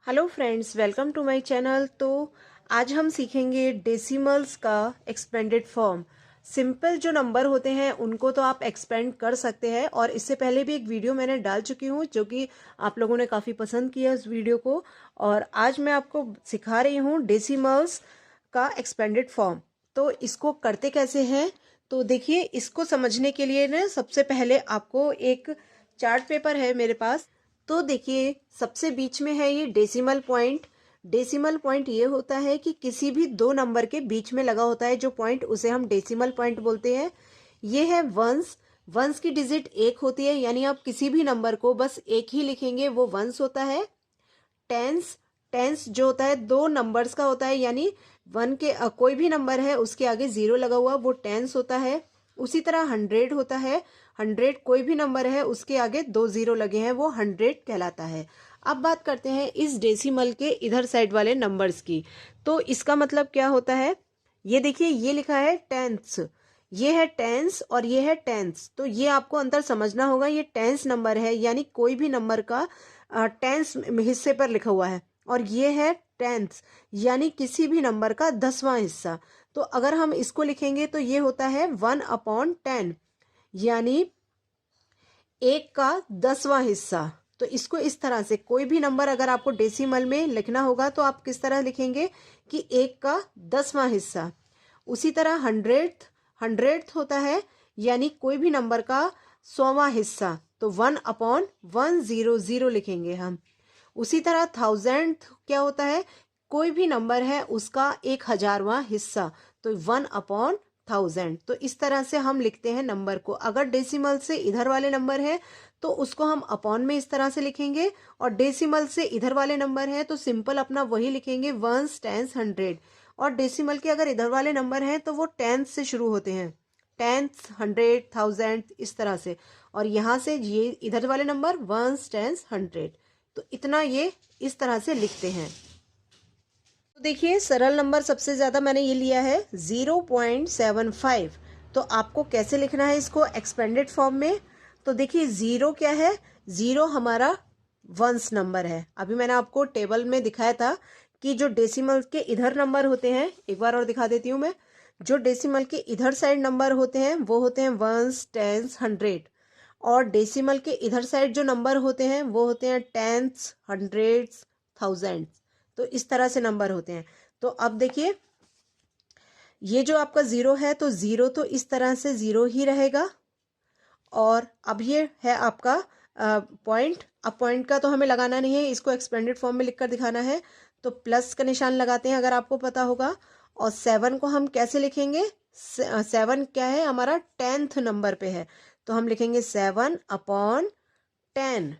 Hello friends, welcome to my channel. तो आज हम सीखेंगे डेसिमल्स का एक्सपेंडेड फॉर्म। सिंपल जो नंबर होते हैं उनको तो आप एक्सपेंड कर सकते हैं, और इससे पहले भी एक वीडियो मैंने डाल चुकी हूँ जो कि आप लोगों ने काफ़ी पसंद किया उस वीडियो को। और आज मैं आपको सिखा रही हूँ डेसिमल्स का एक्सपेंडेड फॉर्म। तो इसको करते कैसे हैं, तो देखिए, इसको समझने के लिए ना सबसे पहले आपको एक चार्ट पेपर है मेरे पास। तो देखिए, सबसे बीच में है ये डेसिमल पॉइंट। डेसिमल पॉइंट ये होता है कि किसी भी दो नंबर के बीच में लगा होता है जो पॉइंट, उसे हम डेसिमल पॉइंट बोलते हैं। ये है वंस। वंस की डिजिट एक होती है, यानी आप किसी भी नंबर को बस एक ही लिखेंगे वो वंस होता है। टेंस। टेंस जो होता है दो नंबर्स का होता है, यानी वन के कोई भी नंबर है उसके आगे जीरो लगा हुआ वो टेंस होता है। उसी तरह हंड्रेड होता है। हंड्रेड कोई भी नंबर है उसके आगे दो जीरो लगे हैं वो हंड्रेड कहलाता है। अब बात करते हैं इस डेसिमल के इधर साइड वाले नंबर्स की। तो इसका मतलब क्या होता है, ये देखिए, ये लिखा है टेंस। ये है टेंस और ये है टेंस। तो ये आपको अंतर समझना होगा, ये टेंस नंबर है यानी कोई भी नंबर का टेंस हिस्से पर लिखा हुआ है, और ये है टेंस यानी किसी भी नंबर का 10वां हिस्सा। तो अगर हम इसको लिखेंगे तो ये होता है 1/10, यानी एक का 10वां हिस्सा। तो इसको इस तरह से, कोई भी नंबर अगर आपको डेसिमल में लिखना होगा तो आप किस तरह लिखेंगे कि एक का 10वां हिस्सा। उसी तरह हंड्रेड, हंड्रेड होता है यानी कोई भी नंबर का 100वां हिस्सा, तो 1/100 लिखेंगे हम। उसी तरह थाउजेंड क्या होता है, कोई भी नंबर है उसका 1000वां हिस्सा, तो 1/1000। तो इस तरह से हम लिखते हैं नंबर को। अगर डेसिमल से इधर वाले नंबर है तो उसको हम अपॉन में इस तरह से लिखेंगे, और डेसिमल से इधर वाले नंबर है तो सिंपल अपना वही लिखेंगे, वंस, टेंस, हंड्रेड। और डेसिमल के अगर इधर वाले नंबर हैं तो वो टेंथ से शुरू होते हैं, टेंथ, हंड्रेड, थाउजेंड, इस तरह से। और यहाँ से ये इधर वाले नंबर वंस, टेंस, हंड्रेड। तो इतना ये इस तरह से लिखते हैं। तो देखिए, सरल नंबर सबसे ज़्यादा मैंने ये लिया है 0.75। तो आपको कैसे लिखना है इसको एक्सपेंडेड फॉर्म में, तो देखिए, ज़ीरो क्या है, ज़ीरो हमारा वंस नंबर है। अभी मैंने आपको टेबल में दिखाया था कि जो डेसिमल के इधर नंबर होते हैं, एक बार और दिखा देती हूँ मैं। जो डेसिमल के इधर साइड नंबर होते हैं वो होते हैं वंस, टेंस, हंड्रेड। और डेसिमल के इधर साइड जो नंबर होते हैं वो होते हैं टेंस, हंड्रेड्स, थाउजेंड्स। तो इस तरह से नंबर होते हैं। तो अब देखिए, ये जो आपका जीरो है तो जीरो तो इस तरह से जीरो ही रहेगा। और अब ये है आपका पॉइंट। अब पॉइंट का तो हमें लगाना नहीं है, इसको एक्सपेंडेड फॉर्म में लिखकर दिखाना है। तो प्लस का निशान लगाते हैं, अगर आपको पता होगा। और सेवन को हम कैसे लिखेंगे, सेवन क्या है, हमारा टेंथ नंबर पे है, तो हम लिखेंगे 7/10।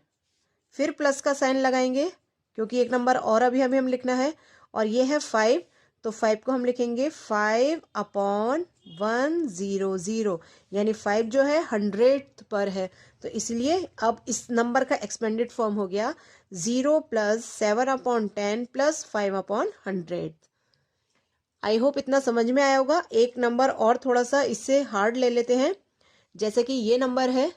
फिर प्लस का साइन लगाएंगे क्योंकि एक नंबर और अभी हमें हम लिखना है। और ये है 5, तो 5 को हम लिखेंगे 5/100, यानी 5 जो है 100th पर है। तो इसलिए अब इस नंबर का एक्सपेंडेड फॉर्म हो गया 0 + 7/10 + 5/100। आई होप इतना समझ में आया होगा। एक नंबर और थोड़ा सा इससे हार्ड ले लेते हैं, जैसे कि ये नंबर है।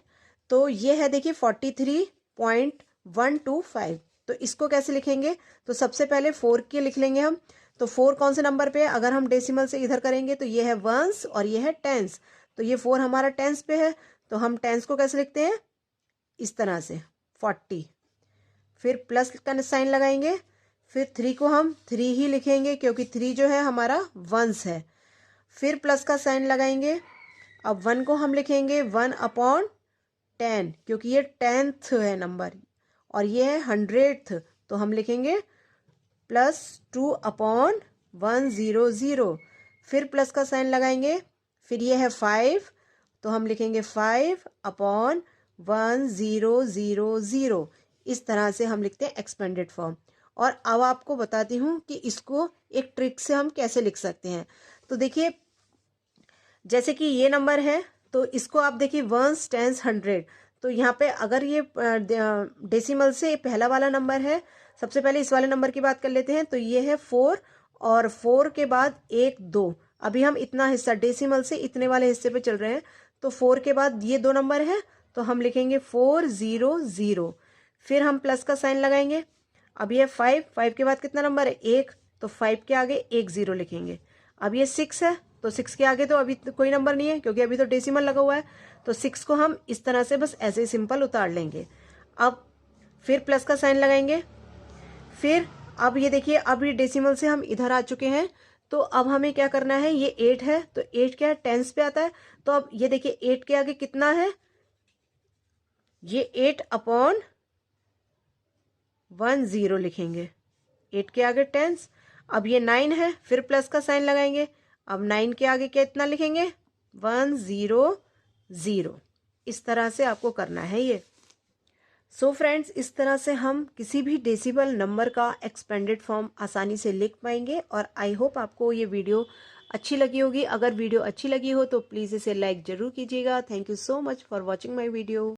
तो ये है, देखिए, 43.125। तो इसको कैसे लिखेंगे, तो सबसे पहले 4 के लिख लेंगे हम। तो 4 कौन से नंबर पे है, अगर हम डेसिमल से इधर करेंगे तो ये है वंस और ये है टेंस। तो ये 4 हमारा टेंस पे है, तो हम टेंस को कैसे लिखते हैं, इस तरह से 40। फिर प्लस का साइन लगाएंगे। फिर 3 को हम 3 ही लिखेंगे क्योंकि 3 जो है हमारा वंस है। फिर प्लस का साइन लगाएंगे। अब 1 को हम लिखेंगे 1/10 क्योंकि ये 10th है नंबर, और ये है 100th, तो हम लिखेंगे +2/100। फिर प्लस का साइन लगाएंगे। फिर ये है 5, तो हम लिखेंगे 5/1000। इस तरह से हम लिखते हैं एक्सपेंडेड फॉर्म। और अब आपको बताती हूँ कि इसको एक ट्रिक से हम कैसे लिख सकते हैं। तो देखिए, जैसे कि ये नंबर है तो इसको आप देखिए वंस, टेंस, हंड्रेड। तो यहाँ पे अगर ये डेसिमल से पहला वाला नंबर है, सबसे पहले इस वाले नंबर की बात कर लेते हैं। तो ये है 4, और 4 के बाद 1, 2। अभी हम इतना हिस्सा डेसिमल से इतने वाले हिस्से पे चल रहे हैं। तो 4 के बाद ये दो नंबर है, तो हम लिखेंगे 400। फिर हम प्लस का साइन लगाएंगे। अब ये 5 के बाद कितना नंबर है 1, तो 5 के आगे 1 0 लिखेंगे। अब ये 6 है, तो 6 के आगे तो अभी तो कोई नंबर नहीं है क्योंकि अभी तो डेसिमल लगा हुआ है, तो 6 को हम इस तरह से बस ऐसे ही सिंपल उतार लेंगे। अब फिर प्लस का साइन लगाएंगे। फिर अब ये देखिए, अब ये डेसिमल से हम इधर आ चुके हैं, तो अब हमें क्या करना है, ये 8 है तो 8 क्या है टेंस पे आता है, तो अब ये देखिए 8 के आगे कितना है, ये 8/10 लिखेंगे, 8 के आगे टेंस। अब ये 9 है, फिर प्लस का साइन लगाएंगे। अब 9 के आगे कितना लिखेंगे 100। इस तरह से आपको करना है ये। सो फ्रेंड्स, इस तरह से हम किसी भी डेसिमल नंबर का एक्सपेंडेड फॉर्म आसानी से लिख पाएंगे। और आई होप आपको ये वीडियो अच्छी लगी होगी। अगर वीडियो अच्छी लगी हो तो प्लीज़ इसे लाइक ज़रूर कीजिएगा। Thank you so much for watching my video.